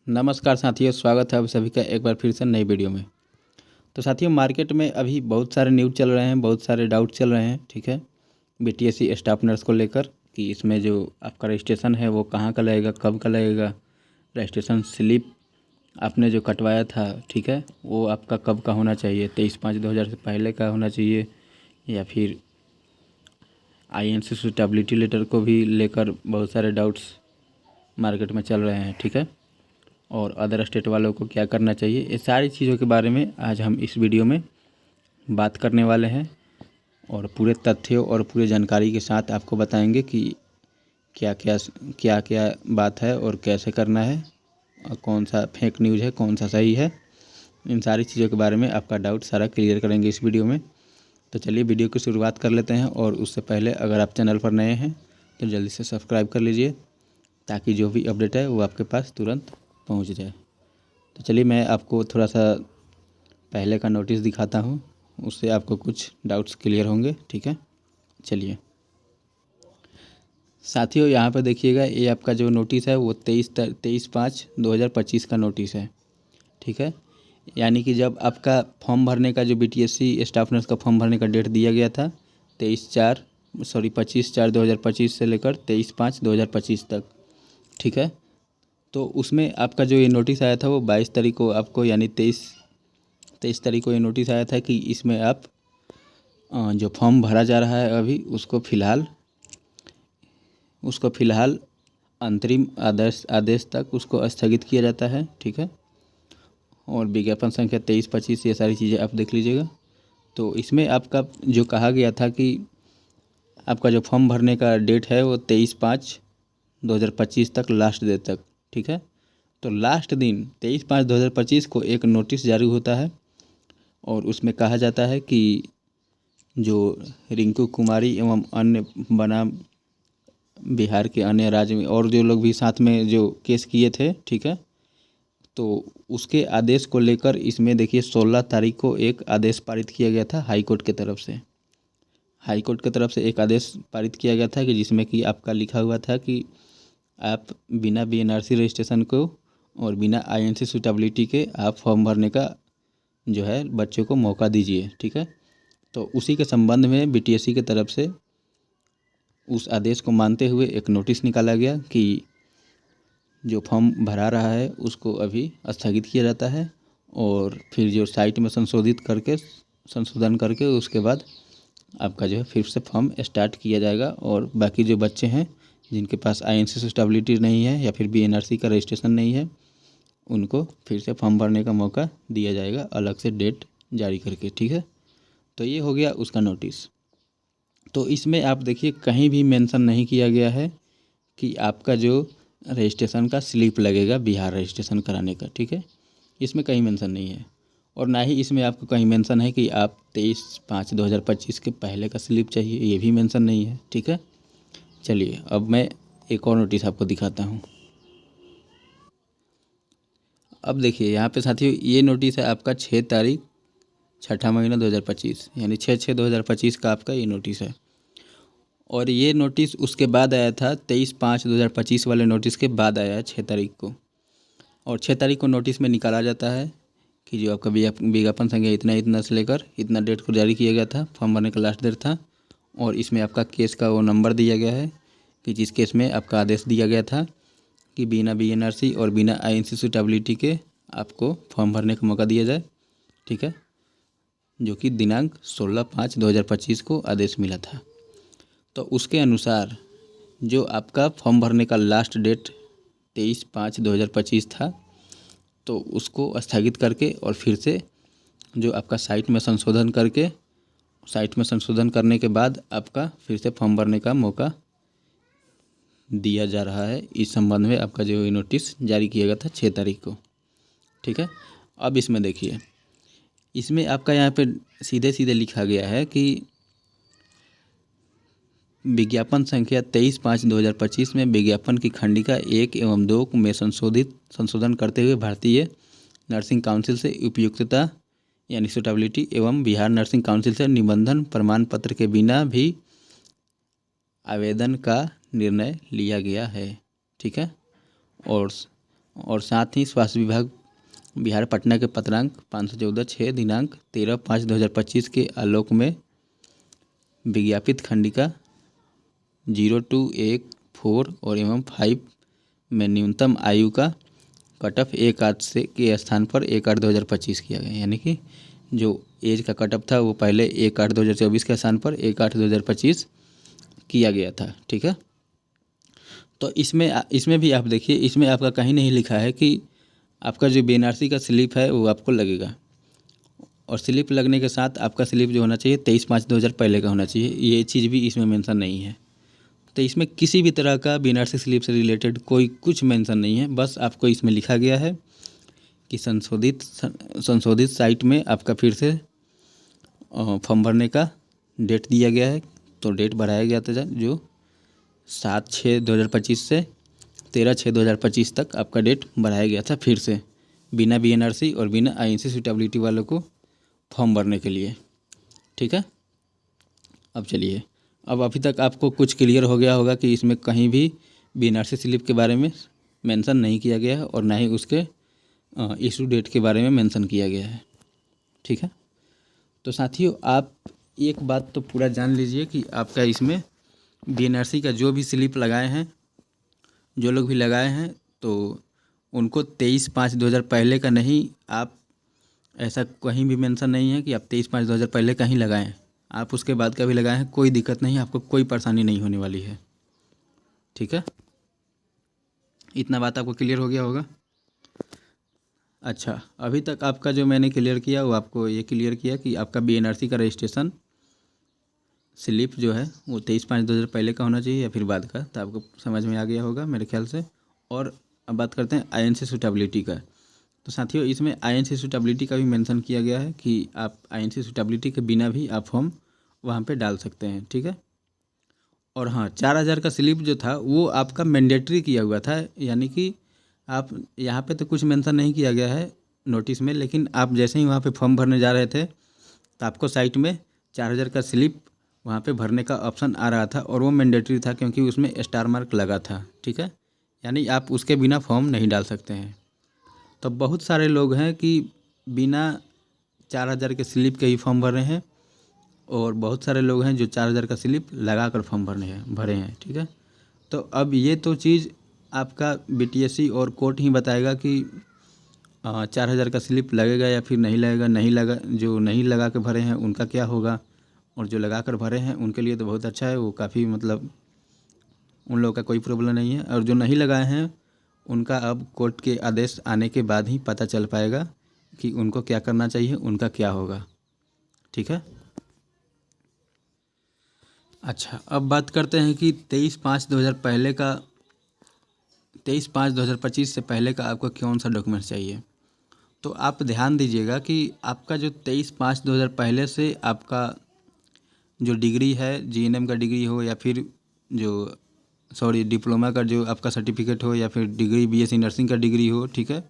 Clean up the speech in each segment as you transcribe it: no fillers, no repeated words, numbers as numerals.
नमस्कार साथियों, स्वागत है आप सभी का एक बार फिर से नई वीडियो में। तो साथियों, मार्केट में अभी बहुत सारे न्यूज़ चल रहे हैं, बहुत सारे डाउट चल रहे हैं। ठीक है, बीटीएससी स्टाफ नर्स को लेकर कि इसमें जो आपका रजिस्ट्रेशन है वो कहाँ का लगेगा, कब का लगेगा, रजिस्ट्रेशन स्लिप आपने जो कटवाया था, ठीक है, वो आपका कब का होना चाहिए, 23/5/2000 से पहले का होना चाहिए या फिर आईएनसी सूटेबिलिटी लेटर को भी लेकर बहुत सारे डाउट्स मार्केट में चल रहे हैं। ठीक है, और अदर स्टेट वालों को क्या करना चाहिए, ये सारी चीज़ों के बारे में आज हम इस वीडियो में बात करने वाले हैं और पूरे तथ्यों और पूरे जानकारी के साथ आपको बताएंगे कि क्या क्या बात है और कैसे करना है और कौन सा फेक न्यूज़ है, कौन सा सही है। इन सारी चीज़ों के बारे में आपका डाउट सारा क्लियर करेंगे इस वीडियो में। तो चलिए वीडियो की शुरुआत कर लेते हैं। और उससे पहले अगर आप चैनल पर नए हैं तो जल्दी से सब्सक्राइब कर लीजिए ताकि जो भी अपडेट है वो आपके पास तुरंत पहुंच जाए। तो चलिए मैं आपको थोड़ा सा पहले का नोटिस दिखाता हूं, उससे आपको कुछ डाउट्स क्लियर होंगे। ठीक है, चलिए साथियों, यहाँ पर देखिएगा, ये आपका जो नोटिस है वो 23/5/2025 का नोटिस है। ठीक है, यानी कि जब आपका फॉर्म भरने का जो बीटीएससी स्टाफ नर्स का फॉर्म भरने का डेट दिया गया था 25/4/2025 से लेकर 23/5/2025 तक। ठीक है, तो उसमें आपका जो ये नोटिस आया था वो 22 तारीख को आपको, यानी 23 तारीख को ये नोटिस आया था कि इसमें आप जो फॉर्म भरा जा रहा है अभी उसको फ़िलहाल अंतरिम आदेश तक उसको स्थगित किया जाता है। ठीक है, और विज्ञापन संख्या 23/25 ये सारी चीज़ें आप देख लीजिएगा। तो इसमें आपका जो कहा गया था कि आपका जो फॉर्म भरने का डेट है वो 23/5/2025 तक, लास्ट डे तक। ठीक है, तो लास्ट दिन 23/5/2025 को एक नोटिस जारी होता है और उसमें कहा जाता है कि जो रिंकू कुमारी एवं अन्य बनाम बिहार के अन्य राज्य में और जो लोग भी साथ में जो केस किए थे, ठीक है, तो उसके आदेश को लेकर इसमें देखिए 16 तारीख को एक आदेश पारित किया गया था हाई कोर्ट की तरफ से। हाई कोर्ट की तरफ से एक आदेश पारित किया गया था कि जिसमें कि आपका लिखा हुआ था कि आप बिना बीएनआरसी रजिस्ट्रेशन को और बिना आईएनसी सूटेबिलिटी के आप फॉर्म भरने का जो है बच्चों को मौका दीजिए। ठीक है, तो उसी के संबंध में बीटीएससी की तरफ से उस आदेश को मानते हुए एक नोटिस निकाला गया कि जो फॉर्म भरा रहा है उसको अभी स्थगित किया जाता है और फिर जो साइट में संशोधन करके उसके बाद आपका जो है फिर से फॉर्म स्टार्ट किया जाएगा। और बाकी जो बच्चे हैं जिनके पास आईएनसी सूटेबिलिटी नहीं है या फिर बीएनआरसी का रजिस्ट्रेशन नहीं है, उनको फिर से फॉर्म भरने का मौका दिया जाएगा अलग से डेट जारी करके। ठीक है, तो ये हो गया उसका नोटिस। तो इसमें आप देखिए कहीं भी मेंशन नहीं किया गया है कि आपका जो रजिस्ट्रेशन का स्लिप लगेगा बिहार रजिस्ट्रेशन कराने का। ठीक है, इसमें कहीं मेंशन नहीं है और ना ही इसमें आपको कहीं मेंशन है कि आप 23/5/2025 के पहले का स्लिप चाहिए, ये भी मेंशन नहीं है। ठीक है, चलिए अब मैं एक और नोटिस आपको दिखाता हूँ। अब देखिए यहाँ पे साथियों, ये नोटिस है आपका 6 तारीख 6ठा महीना 2025, यानी 6/6/2025 का आपका ये नोटिस है। और ये नोटिस उसके बाद आया था 23/5/2025 वाले नोटिस के बाद आया है 6 तारीख को। और 6 तारीख को नोटिस में निकाला जाता है कि जो आपका विज्ञापन संख्या इतना इतना से लेकर इतना डेट को जारी किया गया था, फॉर्म भरने का लास्ट डेट था। और इसमें आपका केस का वो नंबर दिया गया है कि जिस केस में आपका आदेश दिया गया था कि बिना बीएनआरसी और बिना आईएनसी सूटेबिलिटी के आपको फॉर्म भरने का मौका दिया जाए। ठीक है, जो कि दिनांक 16/5/2025 को आदेश मिला था। तो उसके अनुसार जो आपका फॉर्म भरने का लास्ट डेट 23/5/2025 था, तो उसको स्थगित करके और फिर से जो आपका साइट में संशोधन करने के बाद आपका फिर से फॉर्म भरने का मौका दिया जा रहा है। इस संबंध में आपका जो नोटिस जारी किया गया था 6 तारीख को। ठीक है, अब इसमें देखिए, इसमें आपका यहाँ पे सीधे सीधे लिखा गया है कि विज्ञापन संख्या 23/5/2025 में विज्ञापन की खंडिका 1 एवं 2 में संशोधन करते हुए भारतीय नर्सिंग काउंसिल से उपयुक्तता यानी सूटेबिलिटी एवं बिहार नर्सिंग काउंसिल से निबंधन प्रमाण पत्र के बिना भी आवेदन का निर्णय लिया गया है। ठीक है, और और साथ ही स्वास्थ्य विभाग बिहार पटना के पत्रांक 514/6 दिनांक 13/5/2025 के आलोक में विज्ञापित खंडिका 0, 2, 1, 4 और एवं 5 में न्यूनतम आयु का कट ऑफ 1/8 से के स्थान पर 1/8/2025 किया गया। यानी कि जो एज का कट ऑफ था वो पहले 1/8/2024 के स्थान पर 1/8/2025 किया गया था। ठीक है, तो इसमें भी आप देखिए, इसमें आपका कहीं नहीं लिखा है कि आपका जो बीएनआरसी का स्लिप है वो आपको लगेगा, और स्लिप लगने के साथ आपका स्लिप जो होना चाहिए 23/5/2000 पहले का होना चाहिए। ये चीज़ भी इसमें मेंशन नहीं है। तो इसमें किसी भी तरह का बीएनआरसी स्लिप से रिलेटेड कोई कुछ मेंशन नहीं है। बस आपको इसमें लिखा गया है कि संशोधित साइट में आपका फिर से फॉर्म भरने का डेट दिया गया है। तो डेट बढ़ाया गया था जो 7/6/2025 से 13/6/2025 तक आपका डेट बढ़ाया गया था फिर से, बिना बीएनआरसी और बिना आईएनसी सूटेबिलिटी वालों को फॉर्म भरने के लिए। ठीक है, अब चलिए, अब अभी तक आपको कुछ क्लियर हो गया होगा कि इसमें कहीं भी बीएनआरसी स्लिप के बारे में मेंशन नहीं किया गया है और ना ही उसके इशू डेट के बारे में मेंशन किया गया है। ठीक है, तो साथियों आप एक बात तो पूरा जान लीजिए कि आपका इसमें बीएनआरसी का जो भी स्लिप लगाए हैं, जो लोग भी लगाए हैं, तो उनको 23/5/2000 पहले का नहीं, आप ऐसा कहीं भी मेंशन नहीं है कि आप 23/5/2000 पहले का ही लगाएं। आप उसके बाद का भी लगाए हैं, कोई दिक्कत नहीं है, आपको कोई परेशानी नहीं होने वाली है। ठीक है, इतना बात आपको क्लियर हो गया होगा। अच्छा, अभी तक आपका जो मैंने क्लियर किया वो आपको ये क्लियर किया कि आपका बीएनआरसी का रजिस्ट्रेशन स्लिप जो है वो 23/5/2000 पहले का होना चाहिए या फिर बाद का, तो आपको समझ में आ गया होगा मेरे ख्याल से। और अब बात करते हैं आईएनसी सूटेबिलिटी का। तो साथियों इसमें आईएनसी सूटेबिलिटी का भी मेंशन किया गया है कि आप आईएनसी सूटेबिलिटी के बिना भी आप फॉर्म वहाँ पे डाल सकते हैं। ठीक है, और हाँ, 4000 का स्लिप जो था वो आपका मैंडेटरी किया हुआ था, यानी कि आप यहाँ पे तो कुछ मेंशन नहीं किया गया है नोटिस में, लेकिन आप जैसे ही वहाँ पे फॉर्म भरने जा रहे थे तो आपको साइट में 4000 का स्लिप वहाँ पे भरने का ऑप्शन आ रहा था, और वो मैंडेटरी था क्योंकि उसमें स्टार मार्क लगा था। ठीक है, यानी आप उसके बिना फॉर्म नहीं डाल सकते हैं। तो बहुत सारे लोग हैं कि बिना 4000 के स्लिप के ही फॉर्म भर रहे हैं, और बहुत सारे लोग हैं जो 4000 का स्लिप लगा कर फॉर्म भरे हैं। ठीक है, तो अब ये तो चीज़ आपका बीटीएससी और कोर्ट ही बताएगा कि 4000 का स्लिप लगेगा या फिर नहीं लगेगा। नहीं लगा, जो नहीं लगा के भरे हैं उनका क्या होगा, और जो लगा कर भरे हैं उनके लिए तो बहुत अच्छा है, वो काफ़ी मतलब उन लोगों का कोई प्रॉब्लम नहीं है। और जो नहीं लगाए हैं उनका अब कोर्ट के आदेश आने के बाद ही पता चल पाएगा कि उनको क्या करना चाहिए, उनका क्या होगा। ठीक है, अच्छा, अब बात करते हैं कि 23/5/2000 पहले का 23/5/2025 से पहले का आपको कौन सा डॉक्यूमेंट चाहिए। तो आप ध्यान दीजिएगा कि आपका जो 23/5/2000 पहले से आपका जो डिग्री है, जीएनएम का डिग्री हो या फिर जो डिप्लोमा का जो आपका सर्टिफिकेट हो या फिर डिग्री बीएससी नर्सिंग का डिग्री हो, ठीक है,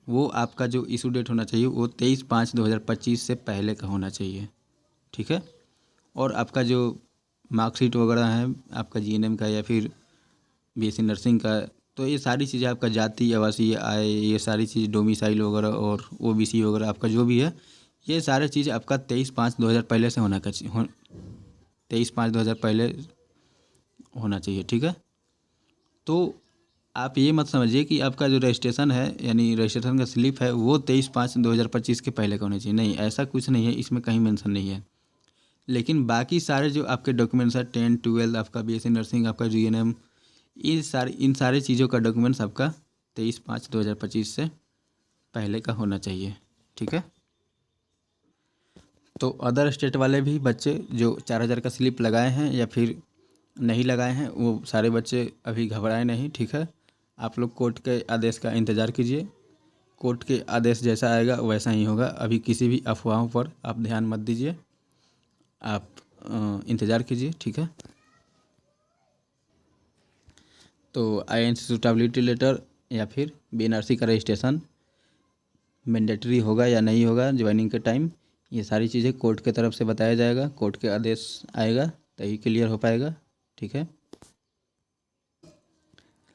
वो आपका जो इशू डेट होना चाहिए वो 23/5/2025 से पहले का होना चाहिए। ठीक है, और आपका जो मार्कशीट वगैरह है आपका जीएनएम का या फिर बीएससी नर्सिंग का, तो ये सारी चीज़ें आपका जाति, आवासीय आय, ये सारी चीज़ डोमिसाइल वगैरह और ओबीसी वगैरह आपका जो भी है, ये सारी चीज़ आपका 23/5/2000 पहले से 23/5/2000 पहले होना चाहिए। ठीक है, तो आप ये मत समझिए कि आपका जो रजिस्ट्रेशन है यानी रजिस्ट्रेशन का स्लिप है वो 23/5/2025 के पहले का होना चाहिए। नहीं, ऐसा कुछ नहीं है, इसमें कहीं मेंशन नहीं है। लेकिन बाकी सारे जो आपके डॉक्यूमेंट्स हैं 10, 12 आपका बीएससी नर्सिंग, आपका जीएनएम, इन सारी चीज़ों का डॉक्यूमेंट्स आपका 23/5/2025 से पहले का होना चाहिए। ठीक है, तो अदर स्टेट वाले भी बच्चे जो 4000 का स्लिप लगाए हैं या फिर नहीं लगाए हैं, वो सारे बच्चे अभी घबराए नहीं। ठीक है, आप लोग कोर्ट के आदेश का इंतज़ार कीजिए। कोर्ट के आदेश जैसा आएगा वैसा ही होगा। अभी किसी भी अफवाहों पर आप ध्यान मत दीजिए, आप इंतज़ार कीजिए। ठीक है, तो आईएनसी सूटेबिलिटी लेटर या फिर बीएनआरसी का रजिस्ट्रेशन मैंडेटरी होगा या नहीं होगा ज्वाइनिंग के टाइम, ये सारी चीज़ें कोर्ट के तरफ से बताया जाएगा। कोर्ट के आदेश आएगा तभी क्लियर हो पाएगा। ठीक है,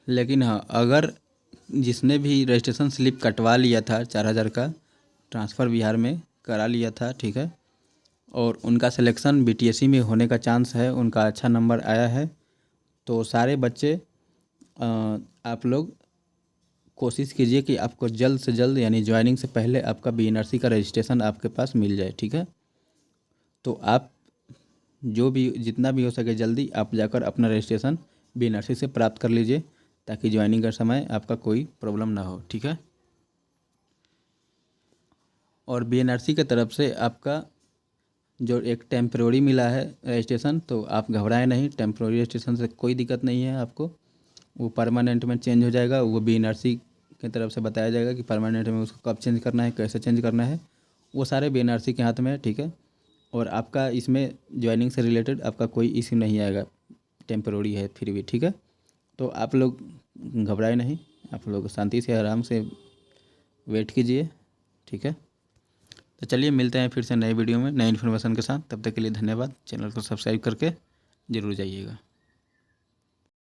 लेकिन हाँ, अगर जिसने भी रजिस्ट्रेशन स्लिप कटवा लिया था 4,000 का, ट्रांसफ़र बिहार में करा लिया था, ठीक है, और उनका सिलेक्शन बीटीएससी में होने का चांस है, उनका अच्छा नंबर आया है, तो सारे बच्चे आप लोग कोशिश कीजिए कि आपको जल्द से जल्द यानी ज्वाइनिंग से पहले आपका बीएनआरसी का रजिस्ट्रेशन आपके पास मिल जाए, ठीक है। तो आप जो भी जितना भी हो सके जल्दी आप जाकर अपना रजिस्ट्रेशन बीएनआरसी से प्राप्त कर लीजिए, ताकि ज्वाइनिंग का समय आपका कोई प्रॉब्लम ना हो, ठीक है। और बीएनआरसी की तरफ से आपका जो एक टेम्प्रोरी मिला है रजिस्ट्रेशन, तो आप घबराएं नहीं, टेम्प्रोरी रजिस्ट्रेशन से कोई दिक्कत नहीं है आपको, वो परमानेंट में चेंज हो जाएगा। वो बीएनआरसी की तरफ से बताया जाएगा कि परमानेंट में उसको कब चेंज करना है, कैसे चेंज करना है, वो सारे बीएनआरसी के हाथ में है, ठीक है। और आपका इसमें ज्वाइनिंग से रिलेटेड आपका कोई इश्यू नहीं आएगा, टेम्प्रोरी है फिर भी, ठीक है। तो आप लोग घबराए नहीं, आप लोग शांति से आराम से वेट कीजिए, ठीक है। तो चलिए मिलते हैं फिर से नए वीडियो में नए इन्फॉर्मेशन के साथ, तब तक के लिए धन्यवाद। चैनल को सब्सक्राइब करके ज़रूर जाइएगा।